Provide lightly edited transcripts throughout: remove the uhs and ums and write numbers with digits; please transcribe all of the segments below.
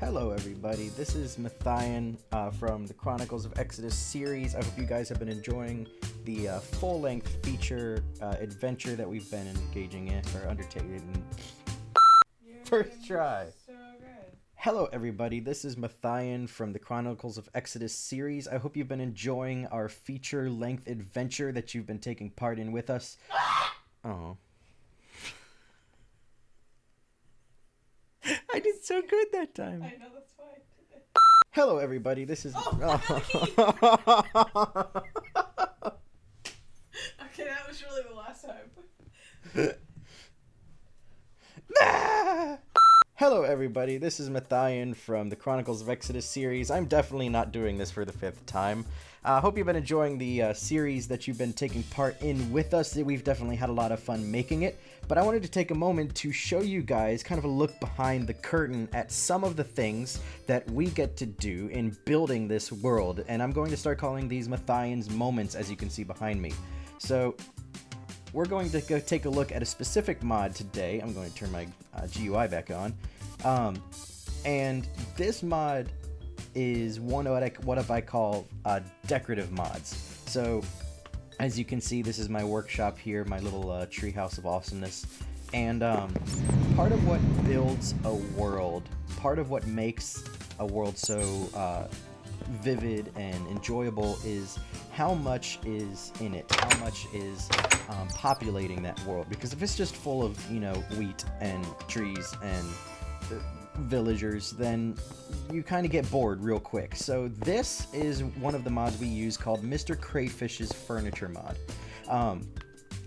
Hello everybody, this is Mathian from the Chronicles of Exodus series. I hope you guys have been enjoying the full-length feature adventure that we've been engaging in, or undertaking. First try. So good. Hello everybody, this is Mathian from the Chronicles of Exodus series. I hope you've been enjoying our feature-length adventure that you've been taking part in with us. Oh. I did so good that time. I know, that's fine. Hello, everybody. This is. Okay, that was really the last time. Hello, everybody. This is Mathian from the Chronicles of Exodus series. I'm definitely not doing this for the 5th time. Hope you've been enjoying the series that you've been taking part in with us. We've definitely had a lot of fun making it. But I wanted to take a moment to show you guys kind of a look behind the curtain at some of the things that we get to do in building this world. And I'm going to start calling these Mathian's moments, as you can see behind me. So we're going to go take a look at a specific mod today. I'm going to turn my GUI back on. And this mod is one of what I call decorative mods. So as you can see, this is my workshop here, my little treehouse of awesomeness. And part of what builds a world, part of what makes a world so vivid and enjoyable is how much is in it, how much is populating that world. Because if it's just full of, wheat and trees and villagers, then you kind of get bored real quick. So this is one of the mods we use called Mr. Crayfish's Furniture Mod.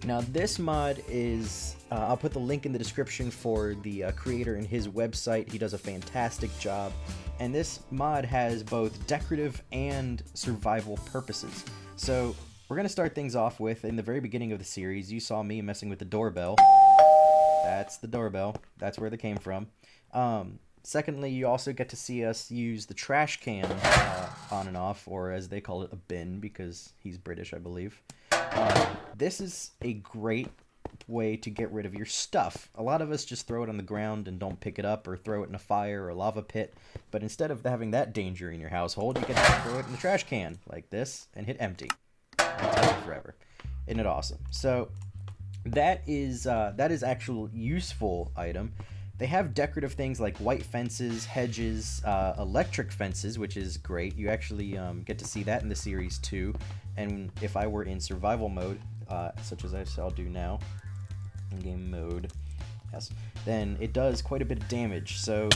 Now this mod is, I'll put the link in the description for the creator and his website. He does a fantastic job. And this mod has both decorative and survival purposes. So we're going to start things off with, in the very beginning of the series, you saw me messing with the doorbell. That's the doorbell. That's where they came from. Secondly, you also get to see us use the trash can on and off, or as they call it, a bin, because he's British, I believe. This is a great way to get rid of your stuff. A lot of us just throw it on the ground and don't pick it up, or throw it in a fire or a lava pit. But instead of having that danger in your household, you get to throw it in the trash can, like this, and hit empty. And touch it forever. Isn't it awesome? So that is actual useful item. They have decorative things like white fences, hedges, electric fences, which is great. You actually get to see that in the series too. And if I were in survival mode, such as I shall do now, in game mode, yes, then it does quite a bit of damage. So,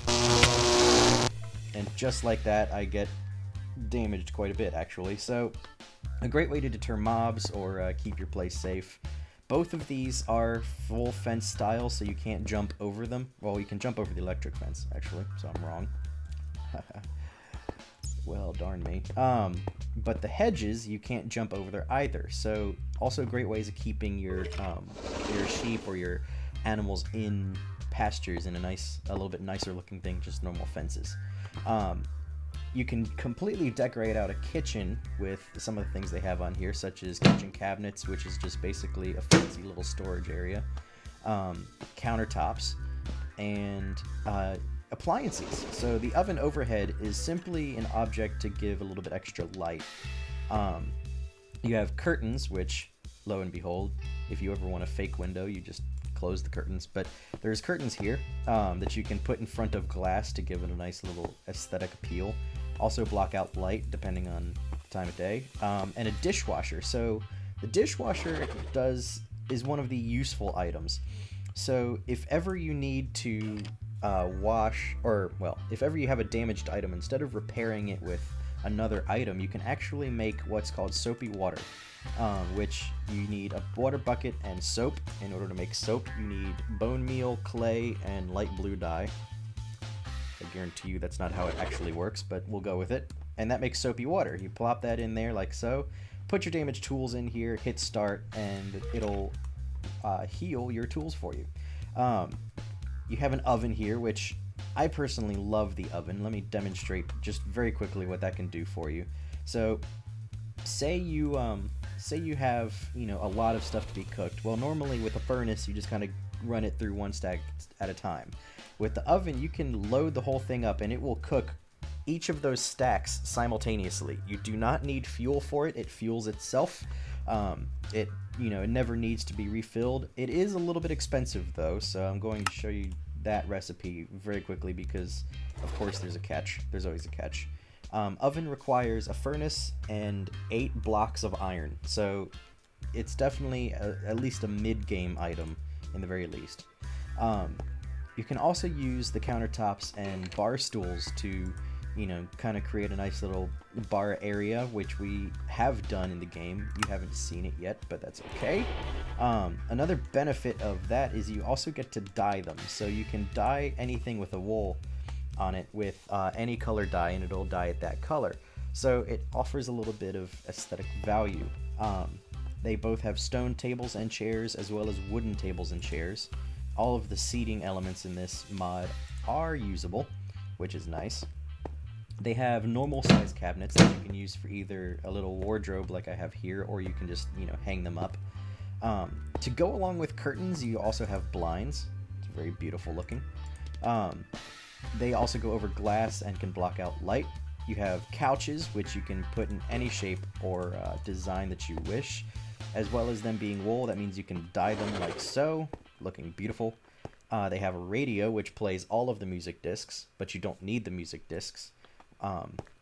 and just like that, I get damaged quite a bit actually. So, a great way to deter mobs or keep your place safe. Both of these are full fence style, so you can't jump over them. Well, you can jump over the electric fence, actually, so I'm wrong. Well, darn me. But the hedges, you can't jump over there either. So, also great ways of keeping your sheep or your animals in pastures in a little bit nicer looking thing, just normal fences. You can completely decorate out a kitchen with some of the things they have on here, such as kitchen cabinets, which is just basically a fancy little storage area, countertops, and appliances. So the oven overhead is simply an object to give a little bit extra light. You have curtains, which, lo and behold, if you ever want a fake window, you just close the curtains. But there's curtains here that you can put in front of glass to give it a nice little aesthetic appeal. Also block out light depending on the time of day. And a dishwasher. So the dishwasher is one of the useful items. So if ever you need to if ever you have a damaged item, instead of repairing it with another item, you can actually make what's called soapy water, which you need a water bucket and soap. In order to make soap, you need bone meal, clay, and light blue dye. I guarantee you that's not how it actually works, but we'll go with it. And that makes soapy water. You plop that in there like so, put your damaged tools in here, hit start, and it'll heal your tools for you. You have an oven here, which I personally love the oven. Let me demonstrate just very quickly what that can do for you. So, say you have, a lot of stuff to be cooked. Well, normally with a furnace, you just kind of run it through one stack at a time. With the oven, you can load the whole thing up and it will cook each of those stacks simultaneously. You do not need fuel for it. It fuels itself. It never needs to be refilled. It is a little bit expensive though, so I'm going to show you that recipe very quickly because, of course, there's a catch. There's always a catch. Oven requires a furnace and 8 blocks of iron, so it's definitely at least a mid-game item in the very least. You can also use the countertops and bar stools to, kind of create a nice little bar area, which we have done in the game. You haven't seen it yet, but that's okay. Another benefit of that is you also get to dye them. So you can dye anything with a wool on it with any color dye, and it'll dye it that color. So it offers a little bit of aesthetic value. They both have stone tables and chairs, as well as wooden tables and chairs. All of the seating elements in this mod are usable, which is nice. They have normal size cabinets that you can use for either a little wardrobe like I have here, or you can just, hang them up. To go along with curtains, you also have blinds. It's very beautiful looking. They also go over glass and can block out light. You have couches, which you can put in any shape or design that you wish, as well as them being wool. That means you can dye them like so, looking beautiful. They have a radio, which plays all of the music discs, but you don't need the music discs.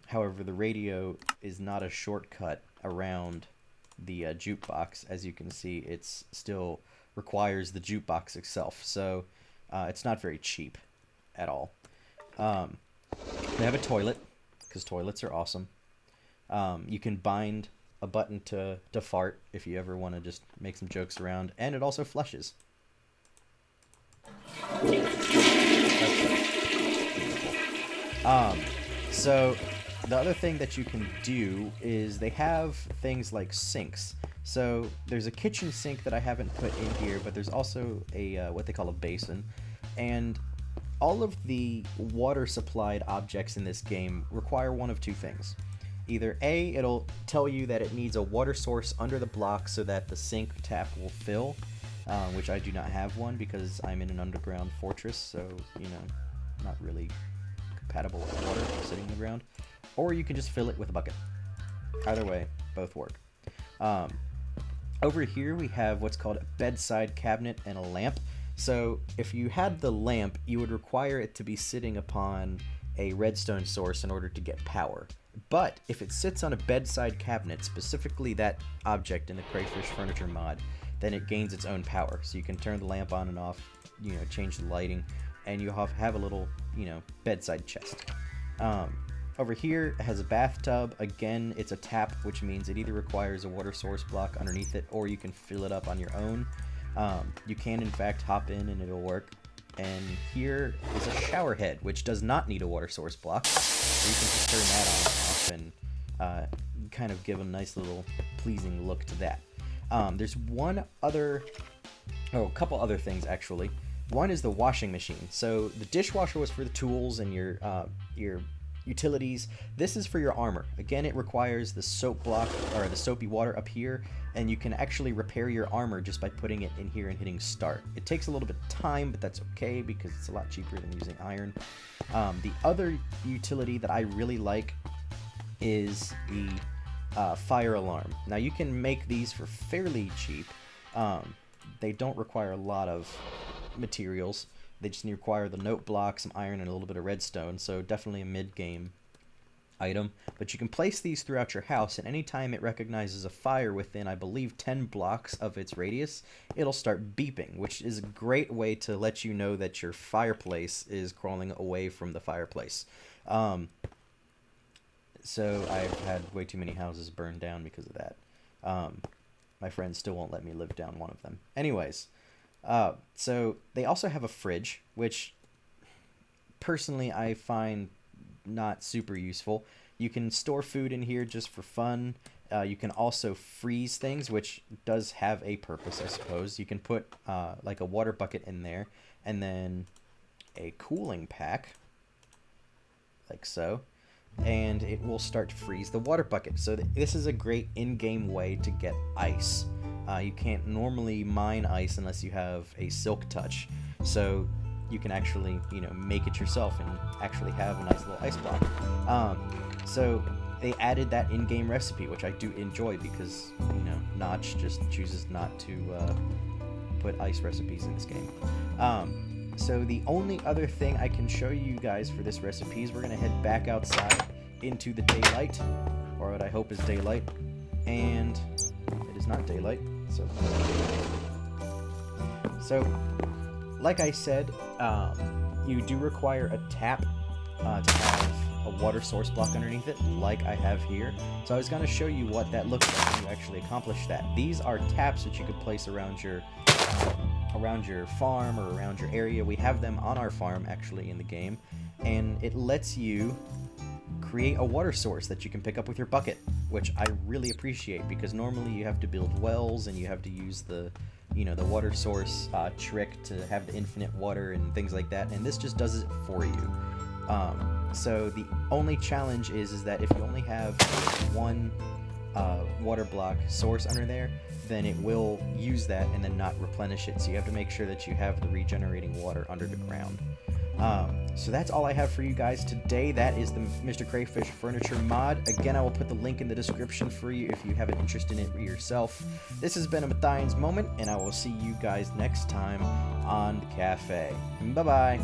However, the radio is not a shortcut around the jukebox. As you can see, it's still requires the jukebox itself, so it's not very cheap at all. They have a toilet, because toilets are awesome. You can bind a button to fart if you ever want to just make some jokes around, and it also flushes. So the other thing that you can do is they have things like sinks. So there's a kitchen sink that I haven't put in here, but there's also a what they call a basin, and all of the water supplied objects in this game require one of two things. Either A, it'll tell you that it needs a water source under the block so that the sink tap will fill, which I do not have one because I'm in an underground fortress, so, not really compatible with water sitting in the ground. Or you can just fill it with a bucket. Either way, both work. Over here we have what's called a bedside cabinet and a lamp. So if you had the lamp, you would require it to be sitting upon a redstone source in order to get power. But if it sits on a bedside cabinet, specifically that object in the Crayfish Furniture Mod, then it gains its own power. So you can turn the lamp on and off, change the lighting, and you have a little, bedside chest. Over here, it has a bathtub. Again, it's a tap, which means it either requires a water source block underneath it, or you can fill it up on your own. You can, in fact, hop in and it'll work. And here is a shower head, which does not need a water source block. So you can just turn that on and off and kind of give a nice little pleasing look to that. There's a couple other things, actually. One is the washing machine. So the dishwasher was for the tools and your utilities. This is for your armor. Again, it requires the soap block or the soapy water up here, and you can actually repair your armor just by putting it in here and hitting start. It takes a little bit of time, but that's okay because it's a lot cheaper than using iron. The other utility that I really like is the fire alarm. Now you can make these for fairly cheap. They don't require a lot of materials. They just require the note block, some iron, and a little bit of redstone, so definitely a mid-game item. But you can place these throughout your house, and anytime it recognizes a fire within, I believe, 10 blocks of its radius, it'll start beeping, which is a great way to let you know that your fireplace is crawling away from the fireplace. So I've had way too many houses burned down because of that. My friends still won't let me live down one of them. Anyways, so they also have a fridge, which personally I find not super useful. You can store food in here just for fun. You can also freeze things, which does have a purpose, I suppose. You can put like a water bucket in there, and then a cooling pack, like so, and it will start to freeze the water bucket. So this is a great in-game way to get ice. You can't normally mine ice unless you have a silk touch. So you can actually, you know, make it yourself and actually have a nice little ice block. So they added that in-game recipe, which I do enjoy because, you know, Notch just chooses not to put ice recipes in this game. So the only other thing I can show you guys for this recipe is we're going to head back outside into the daylight, or what I hope is daylight, and it is not daylight, so like I said, you do require a tap to have a water source block underneath it, like I have here. So I was going to show you what that looks like when you actually accomplish that. These are taps that you could place around your farm or around your area. We have them on our farm actually in the game, and it lets you create a water source that you can pick up with your bucket, which I really appreciate, because normally you have to build wells and you have to use the, you know, the water source trick to have the infinite water and things like that, and this just does it for you. So the only challenge is that if you only have one water block source under there, then it will use that and then not replenish it, so you have to make sure that you have the regenerating water under the ground. So that's all I have for you guys today. That is the Mr. Crayfish Furniture Mod. Again, I will put the link in the description for you if you have an interest in it yourself. This has been a Mathian's Moment, and I will see you guys next time on the cafe. Bye-bye!